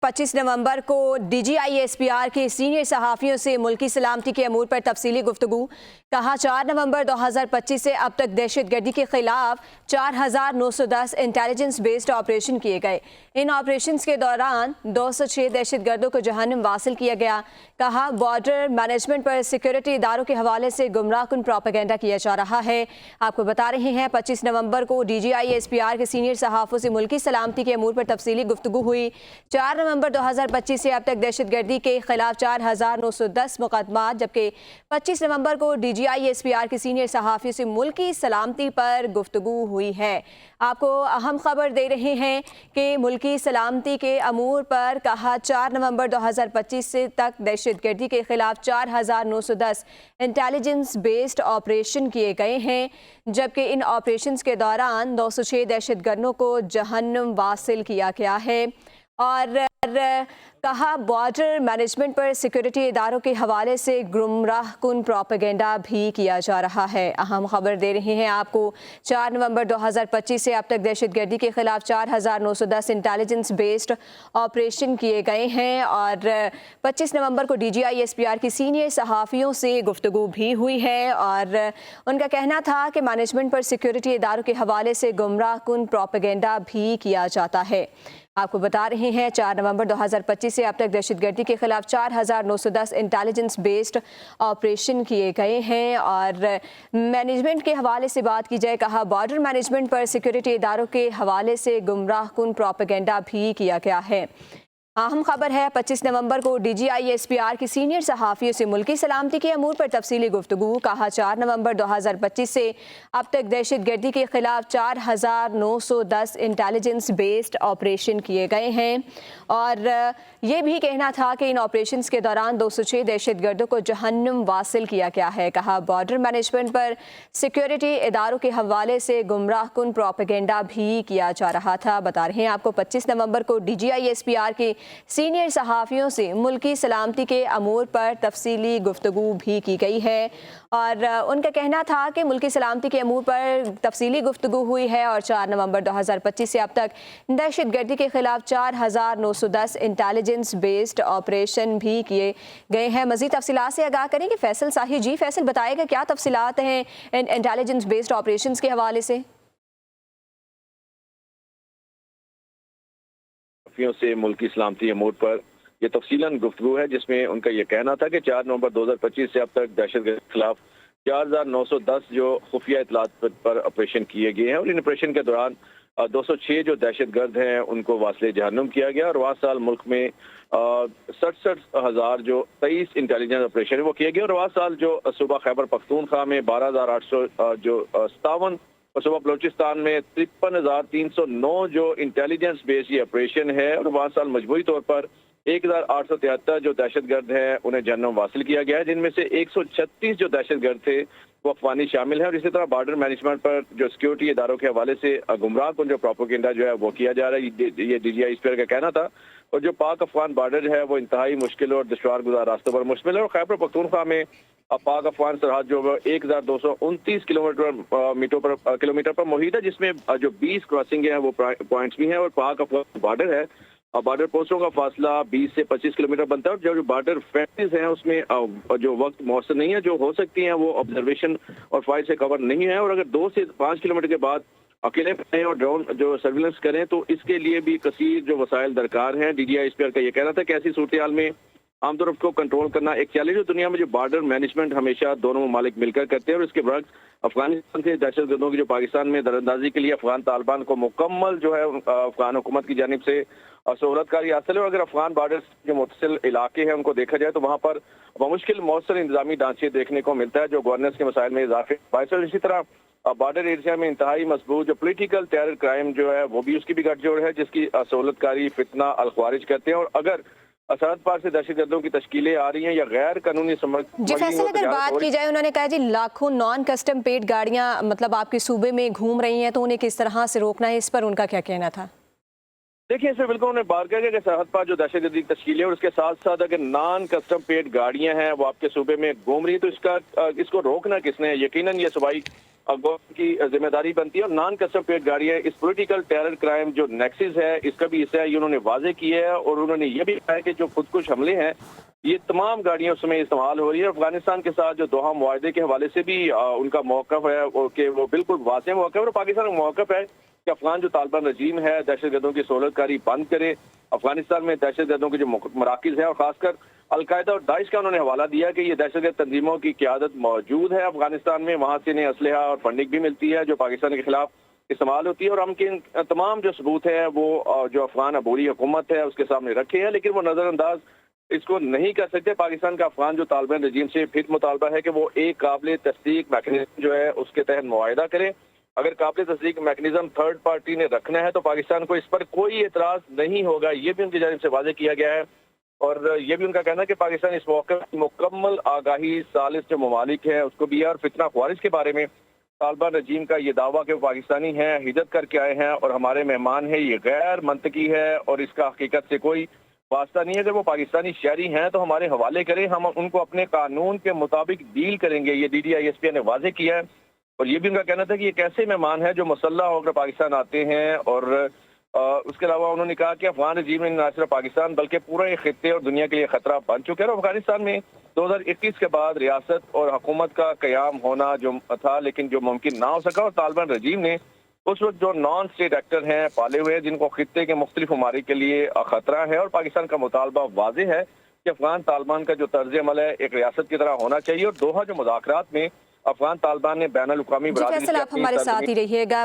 25 नवंबर को DGI-SPR के senior सहाफ़ियों से मुल्की सलामती के अमूर पर तफसीली गुफ्तगू। कहा 4 नवंबर 2025 से अब तक दहशतगर्दी के खिलाफ 4,910 इंटेलिजेंस बेस्ड ऑपरेशन किए गए। इन ऑपरेशन के दौरान 206 दहशतगर्दों को जहन्नुम वासिल किया गया। कहा बॉर्डर मैनेजमेंट पर सिक्योरिटी इदारों के हवाले से गुमराह कुन प्रोपेगेंडा किया जा रहा है। आपको बता रहे हैं 25 नवंबर को DGI-SPR के सीनियर सहाफ़ों से मुल्की सलामती के अमूर पर तफसीली गुफ्तगू हुई। 4 नवंबर 2025 से अब तक दहशतगर्दी के खिलाफ 4,910 मुकदमात, जबकि 25 नवंबर को DGI-SPR के सीनियर सहाफ़ियों से मुल्की सलामती पर गुफ्तगू हुई है। आपको अहम खबर दे रहे हैं कि मुल्की सलामती के अमूर पर कहा 4 नवंबर 2025 से तक दहशतगर्दी के खिलाफ 4,910 इंटेलिजेंस बेस्ड ऑपरेशन किए गए हैं, जबकि इन ऑपरेशन के दौरान 206 दहशतगर्दों को जहन्नुम वासिल किया गया है। और कहा बॉर्डर मैनेजमेंट पर सिक्योरिटी इदारों के हवाले से गुमराह कुन प्रोपेगेंडा भी किया जा रहा है। अहम खबर दे रहे हैं आपको 4 नवंबर 2025 से अब तक दहशतगर्दी के खिलाफ 4,910 इंटेलिजेंस बेस्ड ऑपरेशन किए गए हैं और 25 नवंबर को DGI-SPR की सीनियर सहाफ़ियों से गुफ्तगू भी हुई है और उनका कहना था कि मैनेजमेंट पर सिक्योरिटी इदारों के हवाले से गुमराह कुन प्रोपेगेंडा भी किया जाता है। आपको बता रहे हैं 4 नवंबर 2025 से अब तक दहशतगर्दी के खिलाफ 4,910 इंटेलिजेंस बेस्ड ऑपरेशन किए गए हैं और मैनेजमेंट के हवाले से बात की जाए, कहा बॉर्डर मैनेजमेंट पर सिक्योरिटी इदारों के हवाले से गुमराह कुन प्रोपेगेंडा भी किया गया है। अहम खबर है 25 नवंबर को DGI-SPR की सीनियर सहाफ़ियों से मुल्की सलामती के अमूर पर तफसीली गुफ्तगू। कहा 4 नवंबर 2025 से अब तक दहशतगर्दी के खिलाफ 4,910 इंटेलिजेंस बेस्ड ऑपरेशन किए गए हैं और ये भी कहना था कि इन ऑपरेशन के दौरान 206 दहशतगर्दों को जहन्नुम वासिल किया गया है। कहा बॉर्डर मैनेजमेंट पर सिक्योरिटी इदारों के हवाले से गुमराह कुन प्रोपेगेंडा भी किया जा रहा था। बता रहे हैं आपको 25 नवंबर को DGI-SPR के सीनियर सहाफ़ियों से मुल्की सलामती के अमूर पर तफसीली गुफ्तगू भी की गई है और उनका कहना था कि मुल्की सलामती के अमूर पर तफसीली गुफ्तगू हुई है और 4 नवंबर 2025 से अब तक दहशतगर्दी के खिलाफ 4,910 इंटेलिजेंस बेस्ड ऑपरेशन भी किए गए हैं। मज़ीद तफसीलात से आगाह करेंगे फैसल साही। जी फैसल, बताएगा क्या तफसीलात हैं इंटेलिजेंस बेस्ड ऑपरेशन के हवाले से? से मुल्की सलामती अमूर पर यह तफसीलन गुफ्तगू है, जिसमें उनका यह कहना था कि 4 नवंबर 2025 से अब तक दहशतगर्दी के खिलाफ 4,910 जो खुफिया इतलात पर ऑपरेशन किए गए हैं और इन ऑपरेशन के दौरान 206 जो दहशतगर्द हैं उनको वासिले जहन्नुम किया गया और रवां साल मुल्क में 67,000 जो 23 इंटेलिजेंस ऑपरेशन है वो किए गए और रवां साल जो सूबा खैबर पख्तूनख्वा में 12,800 जो 57 और सूबा बलोचिस्तान में 53,309 जो इंटेलिजेंस बेस्ड ये ऑपरेशन है और वहाँ साल मजबूरी तौर पर 1,873 जो दहशतगर्द हैं उन्हें जहन्नुम वासिल किया गया है, जिनमें से 136 जो दहशतगर्द थे वो अफगानी शामिल है और इसी तरह बॉर्डर मैनेजमेंट पर जो सिक्योरिटी इदारों के हवाले से गुमराह कुन जो प्रोपेगेंडा जो है वो किया जा रहा है। ये DGI-SPR का कहना था और जो पाक अफगान बॉर्डर है वो इंतहाई मुश्किल और दुश्वार गुजार रास्तों पर मुश्तमिल है और खैबर पख्तूनख्वा में पाक अफगान सरहद जो 1,229 किलोमीटर पर मुहित है, जिसमें जो 20 क्रॉसिंग है वो पॉइंट्स भी हैं और पाक अफगान बॉर्डर है बॉर्डर पोस्टों का फासला 20 से 25 किलोमीटर बनता है और जो बॉर्डर फेंसेस हैं उसमें जो वक्त मौसर नहीं है, जो हो सकती हैं वो ऑब्जर्वेशन और फाइल से कवर नहीं है और अगर 2 से 5 किलोमीटर के बाद अकेले रहें और ड्रोन जो सर्विलेंस करें तो इसके लिए भी कसीर जो वसाइल दरकार हैं। DGI-SPR का ये कहना था कि ऐसी सूरत हाल में आमतौर को कंट्रोल करना एक चैलेंज है। दुनिया में जो बॉर्डर मैनेजमेंट हमेशा दोनों ममालिक मिलकर करते हैं और इसके बरक्स अफगानिस्तान से दहशतगर्दों की जो पाकिस्तान में दरअंदाजी के लिए अफगान तालिबान को मुकम्मल जो है अफगान हुकूमत की जानिब से सहूलतकारी हासिल है और अगर अफगान बॉर्डर जो मुतसिल इलाके हैं उनको देखा जाए तो वहाँ पर मुश्किल मौसर इंतजामी ढांचे देखने को मिलता है जो गवर्नेंस के मसाइल में इजाफे बायस और इसी तरह बॉर्डर एरिया में इंतहाई मजबूत जो पोलिटिकल टेरर क्राइम जो है वो भी उसकी भी गठजोड़ है, जिसकी सहूलतकारी फितना अल-ख्वारिज करते हैं और अगर सरहद पार से दहशतगर्दों की तश्कीलें आ रही हैं या गैर कानूनी जी फैसल, अगर बात की जाए उन्होंने कहा जी लाखों नॉन कस्टम पेड गाड़ियां मतलब आपके सूबे में घूम रही हैं तो उन्हें किस तरह से रोकना है, इस पर उनका क्या कहना था? देखिए इसमें बिल्कुल उन्होंने बात किया कि सरहद पर जो दहशतगर्दी की तश्कीलें और उसके साथ साथ अगर नॉन कस्टम पेड गाड़ियां हैं वो आपके सूबे में घूम रही है तो इसको रोकना किसने है? यकीनन ये सूबाई गवर्नमेंट की जिम्मेदारी बनती है। और नॉन कस्टम प्लेट गाड़ियाँ इस पॉलिटिकल टेरर क्राइम जो नेक्सिस है इसका भी हिस्सा है, ये उन्होंने वाजे किया है। और उन्होंने ये भी कहा है कि जो खुदकुश हमले हैं ये तमाम गाड़ियां उसमें इस्तेमाल हो रही है। अफगानिस्तान के साथ जो दोहा मुआहदे के हवाले से भी उनका मौक़िफ़ है कि वो बिल्कुल वाज़ेह मौक़िफ़ है। और पाकिस्तान का मौक़िफ़ है कि अफगान जो तालिबान रजीम है दहशतगर्दों की सहूलतकारी बंद करे। अफगानिस्तान में दहशतगर्दों के जो मराकिज़ हैं और ख़ासकर अलकायदा और दाइश का उन्होंने हवाला दिया कि ये दहशतगर्द तंजीमों की क़यादत मौजूद है अफगानिस्तान में, वहाँ से इन्हें असलहा और फंडिंग भी मिलती है जो पाकिस्तान के खिलाफ इस्तेमाल होती है। और हम के तमाम जो सबूत हैं वो जो अफगान अबूरी हुकूमत है उसके सामने रखे हैं, लेकिन वो नज़रअंदाज इसको नहीं कर सकते। पाकिस्तान का अफगान जो तालिबान रजीम से फिर मुतालबा है कि वो एक काबिल तस्दीक मैकेनिज्म जो है उसके तहत मुआहिदा करे। अगर काबिल तस्दीक मैकेनिज्म थर्ड पार्टी ने रखना है तो पाकिस्तान को इस पर कोई एतराज़ नहीं होगा, ये भी उनकी जानिब से वाज़ेह किया गया है। और ये भी उनका कहना है कि पाकिस्तान इस मौके की मुकम्मल आगाही सालिस जो ममालिक है उसको भी है। और फितना ख्वारिज के बारे में तालिबान रजीम का ये दावा कि वो पाकिस्तानी हैं, हिजरत करके आए हैं और हमारे मेहमान हैं, ये गैर मंतकी है और इसका हकीकत से कोई वास्ता नहीं है। अगर वो पाकिस्तानी शहरी हैं तो हमारे हवाले करें, हम उनको अपने कानून के मुताबिक डील करेंगे, ये DDISP ने वाजे किया है। और ये भी उनका कहना था कि ये कैसे मेहमान हैं जो मुसल्लह होकर पाकिस्तान आते हैं। और उसके अलावा उन्होंने कहा कि अफगान रजीम में न सिर्फ पाकिस्तान बल्कि पूरे खित्ते और दुनिया के लिए खतरा बन चुके हैं। और अफगानिस्तान में 2021 के बाद रियासत और हुकूमत का क़याम होना जो था लेकिन जो मुमकिन ना हो सका। और तालिबान रजीम ने उस वक्त जो नॉन स्टेट एक्टर हैं पाले हुए हैं जिनको खित्ते के मुख्तलिफ ममालिक के लिए खतरा है। और पाकिस्तान का मुतालबा वाज़ेह है कि अफगान तालिबान का जो तर्ज अमल है एक रियासत की तरह होना चाहिए। और दोहा जो मुज़ाकरात में अफगान तालिबान ने बैनुल अक़वामी जी फैसल, आप हमारे साथ ही रहिएगा।